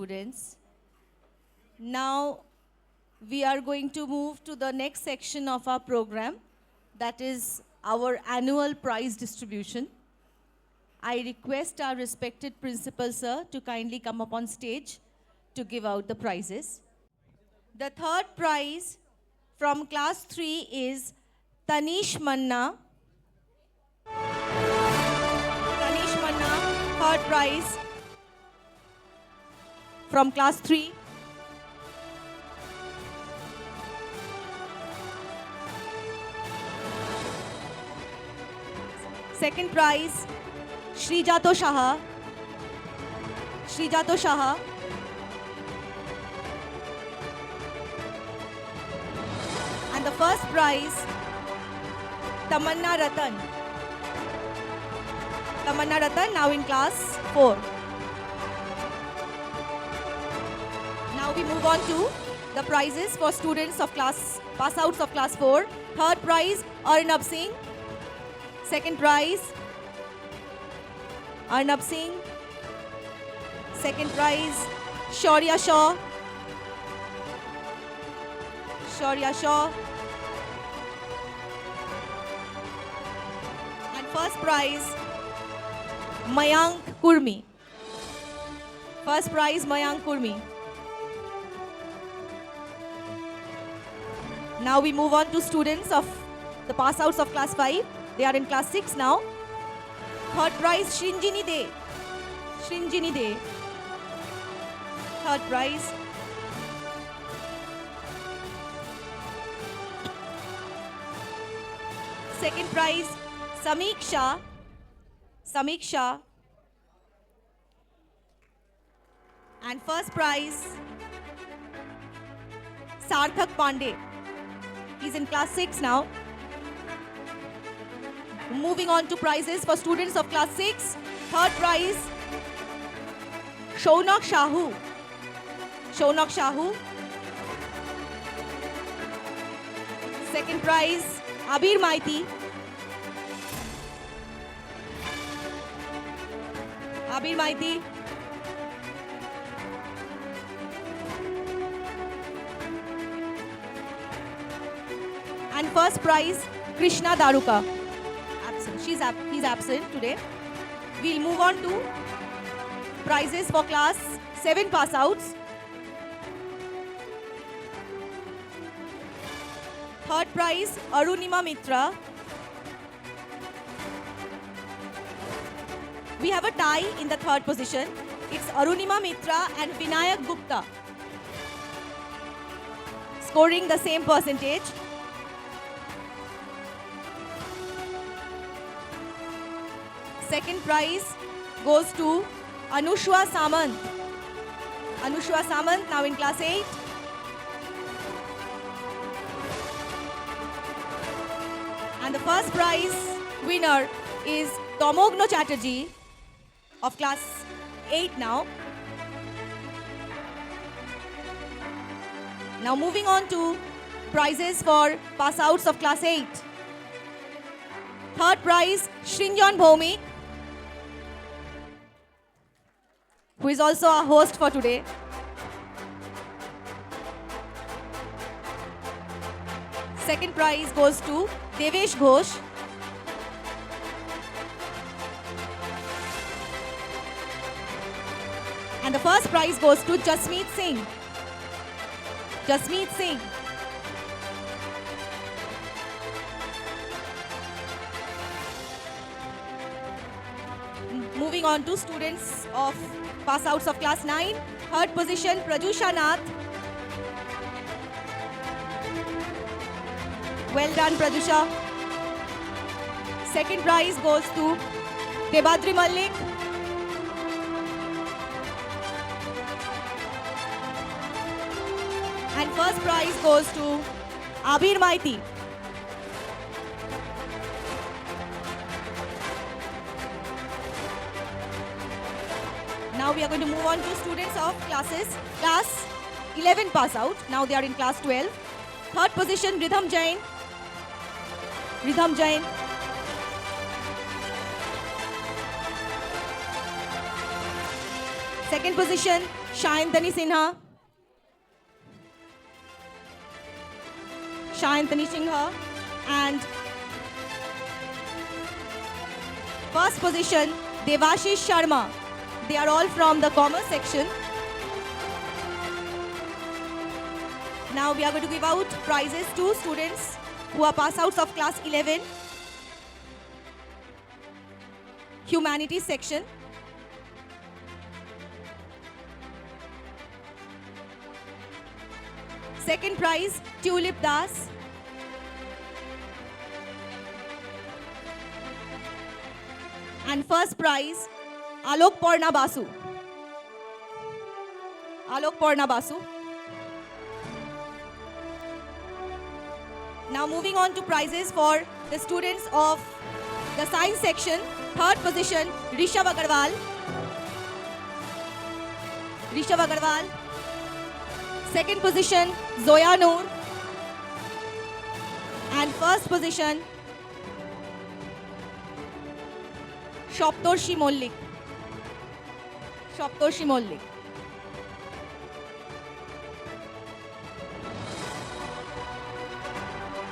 students. Now we are going to move to the next section of our program, that is our annual prize distribution. I request our respected principal sir to kindly come up on stage to give out the prizes. The third prize from class 3 is Tanish Manna. Tanish Manna, third prize from class 3. Second prize, Shrijato Shaha. Shrijato Shaha. And the first prize, Tamanna Ratan. Tamanna Ratan, now in class 4. Now we move on to the prizes for students of pass outs of class 4. Third prize, Arnab Singh. Second prize, Arnab Singh. Second prize, Shaurya Shaw. Shaurya Shaw. And first prize, Mayank Kurmi. First prize, Mayank Kurmi. Now we move on to students of the pass outs of class 5. They are in class 6 now. Third prize, Shrinjini De. Shrinjini De. Third prize. Second prize, Samiksha. Samiksha. And first prize, Sarthak Pandey. He's in class 6 now. Moving on to prizes for students of class 6. Third prize, Shaunak Shahu. Shaunak Shahu. Second prize, Abir Maiti. Abir Maiti. And first prize, Krishna Daruka. He's absent today. We'll move on to prizes for class 7 pass outs. Third prize, Arunima Mitra. We have a tie in the third position. It's Arunima Mitra and Vinayak Gupta, scoring the same percentage. Second prize goes to Anushwa Samant. Anushwa Samant, now in class 8. And the first prize winner is Tomogno Chatterjee of class 8 now. Now moving on to prizes for pass outs of class 8. Third prize, Shrinjan Bhaumik, who is also our host for today. Second prize goes to Devesh Ghosh. And the first prize goes to Jasmeet Singh. Jasmeet Singh. Moving on to students of pass outs of class 9. Third position, Prajusha Nath. Well done, Prajusha. Second prize goes to Debadri Malik. And first prize goes to Abir Maiti. Now we are going to move on to students of class 11 pass out. Now they are in class 12. Third position, Ridham Jain. Ridham Jain. Second position, Shayantani Sinha. Shayantani Sinha. And first position, Devashish Sharma. They are all from the commerce section. Now we are going to give out prizes to students who are pass outs of class 11, humanities section. Second prize, Tulip Das. And first prize, Alok Porna Basu. Alok Porna Basu. Now moving on to prizes for the students of the science section. Third position, Rishabh Agarwal. Rishabh Agarwal. Second position, Zoya Noor. And first position, Shoptorshi Mollik. Shoptorshi Mollik.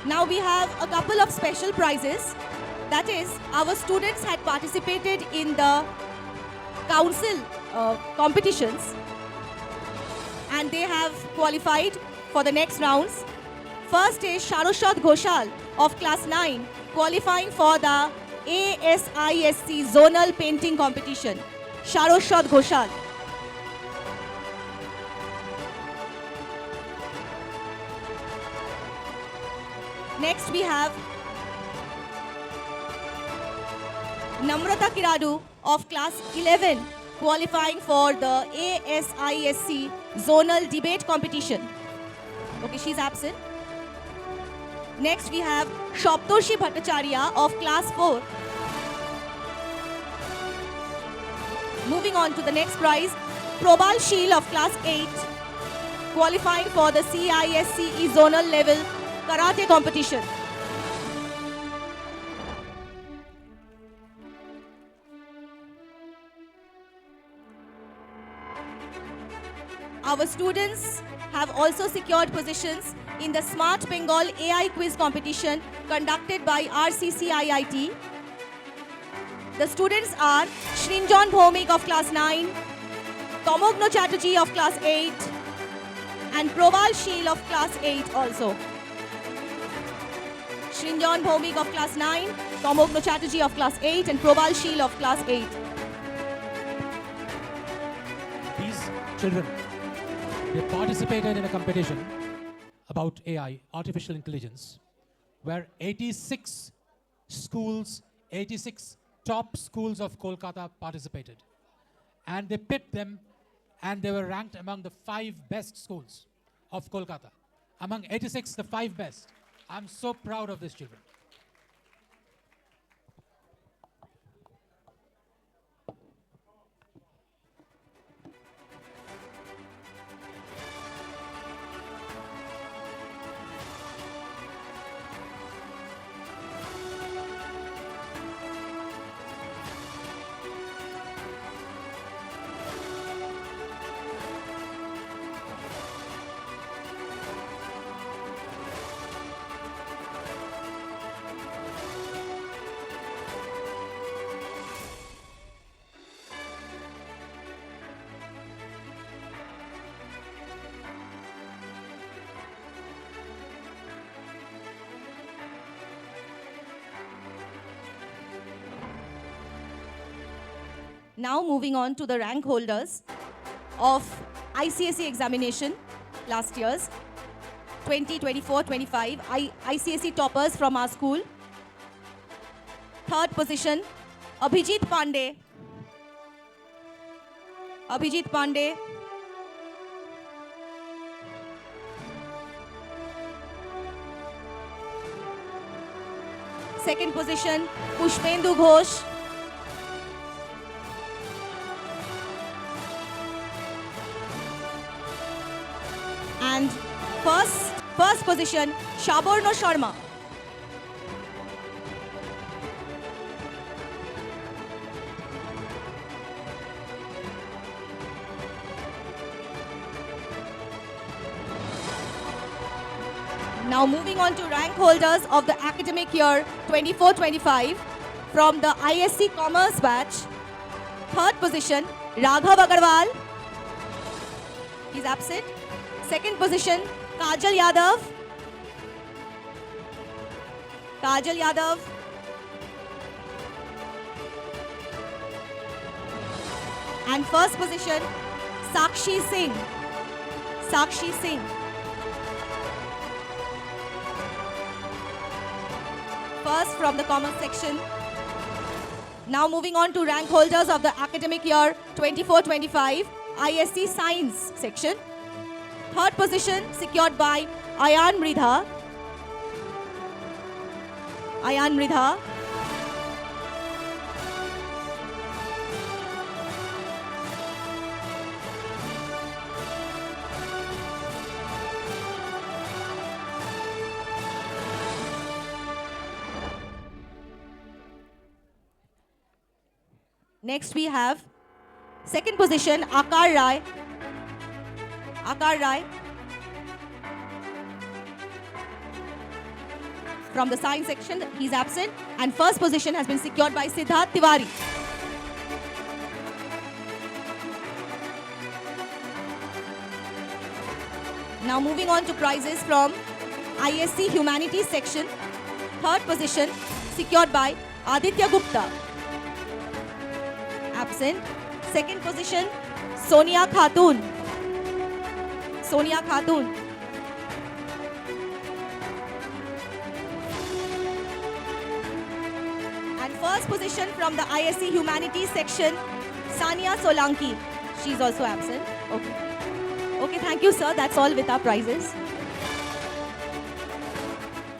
Now we have a couple of special prizes. That is, our students had participated in the council competitions and they have qualified for the next rounds. First is Sharoshad Ghoshal of class 9 qualifying for the ASISC zonal painting competition. Sharoshad Ghoshal. Next we have Namrata Kiradu of class 11 qualifying for the ASISC zonal debate competition. Okay, she's absent. Next we have Shoptorshi Bhattacharya of class 4. Moving on to the next prize, Probal Sheel of class 8 qualifying for the CISCE zonal level karate competition. Our students have also secured positions in the Smart Bengal AI quiz competition conducted by RCCIIT. The students are Shrinjon Bhomik of class 9, Tomogno Chatterjee of class 8, and Probal Sheel of class 8 also. Shrinjon Bhomik of class 9, Tomogno Chatterjee of class 8, and Probal Sheel of class 8. These children, they participated in a competition about AI, artificial intelligence, where 86 schools, 86 top schools of Kolkata participated. And they picked them and they were ranked among the 5 best schools of Kolkata. Among 86, the 5 best. I'm so proud of these children. Now moving on to the rank holders of ICSE examination last year's 2024-25 ICSE toppers from our school. Third position, Abhijit Pandey. Abhijit Pandey. Second position, Pushpendu Ghosh. And first position, Shaborno Sharma. Now moving on to rank holders of the academic year 24-25 from the ISC Commerce batch. Third position, Raghav Agarwal. He's absent. Second position, Kajal Yadav. Kajal Yadav. And first position, Sakshi Singh. Sakshi Singh. First from the commerce section. Now moving on to rank holders of the academic year 24-25 ISC Science section. Third position secured by Ayan Mridha. Ayan Mridha. Next we have second position, Akar Rai. Akar Rai. From the science section, he's absent. And first position has been secured by Siddharth Tiwari. Now moving on to prizes from ISC Humanities section. Third position secured by Aditya Gupta. Absent. Second position, Sonia Khatun. Sonia Khatun. And first position from the ISC Humanities section, Sania Solanki. She's also absent. Okay. Okay, thank you, sir. That's all with our prizes.